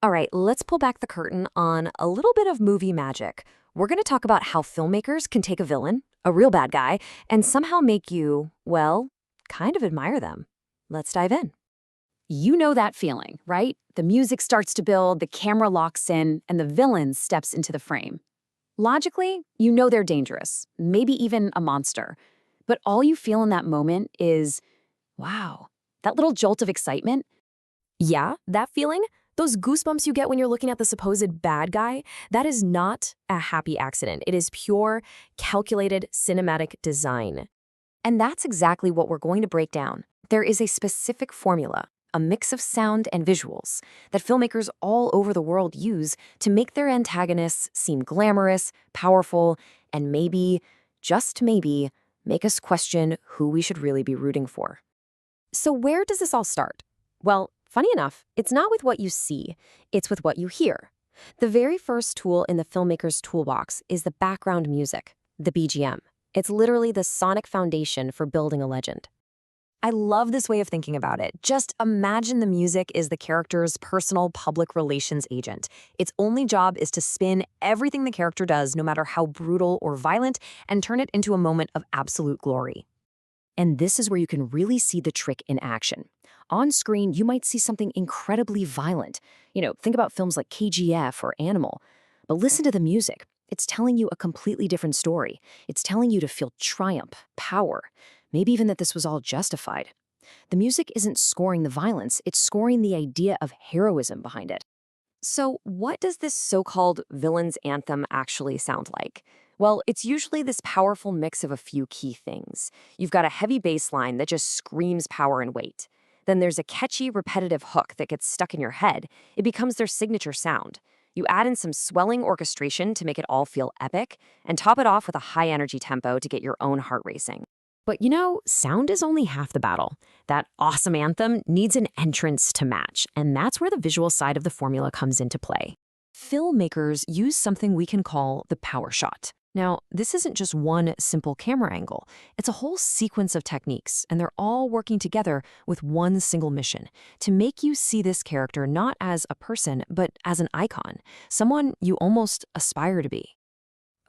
All right, let's pull back the curtain on a little bit of movie magic. We're going to talk about how filmmakers can take a villain, a real bad guy, and somehow make you, well, kind of admire them. Let's dive in. You know that feeling, right? The music starts to build, the camera locks in, and the villain steps into the frame. Logically, you know they're dangerous, maybe even a monster. But all you feel in that moment is, wow, that little jolt of excitement. Yeah, that feeling, those goosebumps you get when you're looking at the supposed bad guy, that is not a happy accident. It is pure, calculated cinematic design. And that's exactly what we're going to break down. There is a specific formula, a mix of sound and visuals, that filmmakers all over the world use to make their antagonists seem glamorous, powerful, and maybe, just maybe, make us question who we should really be rooting for. So where does this all start? Well, funny enough, it's not with what you see, it's with what you hear. The very first tool in the filmmaker's toolbox is the background music, the BGM. It's literally the sonic foundation for building a legend. I love this way of thinking about it. Just imagine the music is the character's personal public relations agent. Its only job is to spin everything the character does, no matter how brutal or violent, and turn it into a moment of absolute glory. And this is where you can really see the trick in action. On screen, you might see something incredibly violent. Think about films like KGF or Animal. But listen to the music. It's telling you a completely different story. It's telling you to feel triumph, power, maybe even that this was all justified. The music isn't scoring the violence, it's scoring the idea of heroism behind it. So what does this so-called villain's anthem actually sound like? Well, it's usually this powerful mix of a few key things. You've got a heavy bass line that just screams power and weight. Then there's a catchy, repetitive hook that gets stuck in your head. It becomes their signature sound. You add in some swelling orchestration to make it all feel epic, and top it off with a high-energy tempo to get your own heart racing. But sound is only half the battle. That awesome anthem needs an entrance to match, and that's where the visual side of the formula comes into play. Filmmakers use something we can call the power shot. Now, this isn't just one simple camera angle. It's a whole sequence of techniques, and they're all working together with one single mission, to make you see this character not as a person, but as an icon, someone you almost aspire to be.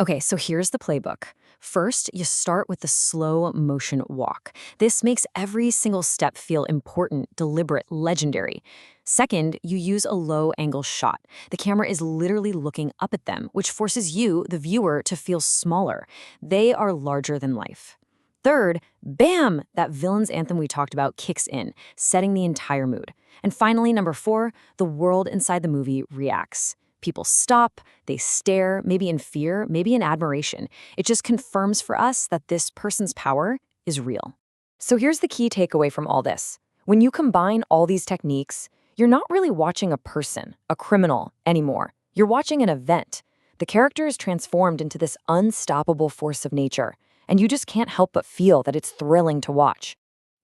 Okay, so here's the playbook. First, you start with the slow motion walk. This makes every single step feel important, deliberate, legendary. Second, you use a low angle shot. The camera is literally looking up at them, which forces you, the viewer, to feel smaller. They are larger than life. Third, bam, that villain's anthem we talked about kicks in, setting the entire mood. And finally, number 4, the world inside the movie reacts. People stop, they stare, maybe in fear, maybe in admiration. It just confirms for us that this person's power is real. So here's the key takeaway from all this. When you combine all these techniques, you're not really watching a person, a criminal, anymore. You're watching an event. The character is transformed into this unstoppable force of nature, and you just can't help but feel that it's thrilling to watch.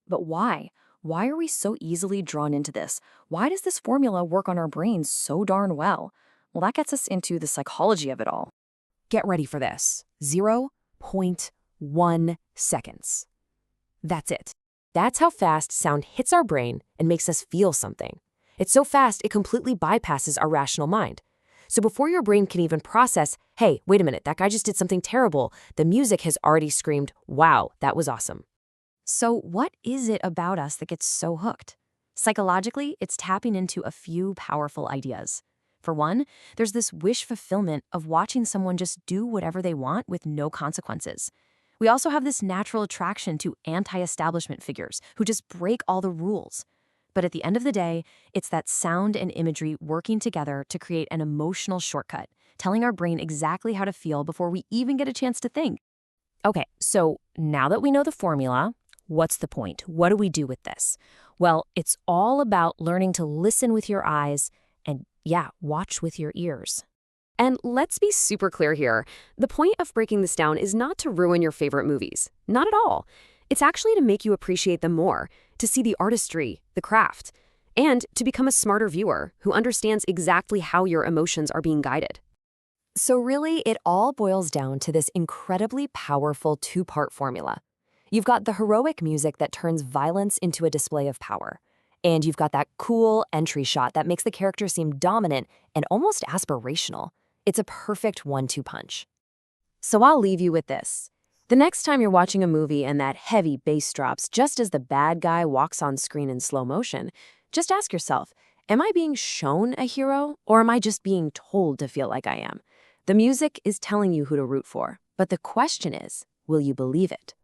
But why? Why are we so easily drawn into this? Why does this formula work on our brains so darn well? Well, that gets us into the psychology of it all. Get ready for this. 0.1 seconds. That's it. That's how fast sound hits our brain and makes us feel something. It's so fast, it completely bypasses our rational mind. So before your brain can even process, hey, wait a minute, that guy just did something terrible, the music has already screamed, wow, that was awesome. So what is it about us that gets so hooked? Psychologically, it's tapping into a few powerful ideas. For one, there's this wish fulfillment of watching someone just do whatever they want with no consequences. We also have this natural attraction to anti-establishment figures who just break all the rules. But at the end of the day, it's that sound and imagery working together to create an emotional shortcut, telling our brain exactly how to feel before we even get a chance to think. Okay, so now that we know the formula, what's the point? What do we do with this? Well, it's all about learning to listen with your eyes and, watch with your ears. And let's be super clear here. The point of breaking this down is not to ruin your favorite movies. Not at all. It's actually to make you appreciate them more, to see the artistry, the craft, and to become a smarter viewer who understands exactly how your emotions are being guided. So really, it all boils down to this incredibly powerful two-part formula. You've got the heroic music that turns violence into a display of power. And you've got that cool entry shot that makes the character seem dominant and almost aspirational. It's a perfect 1-2 punch. So I'll leave you with this. The next time you're watching a movie and that heavy bass drops just as the bad guy walks on screen in slow motion, just ask yourself, am I being shown a hero or am I just being told to feel like I am? The music is telling you who to root for, but the question is, will you believe it?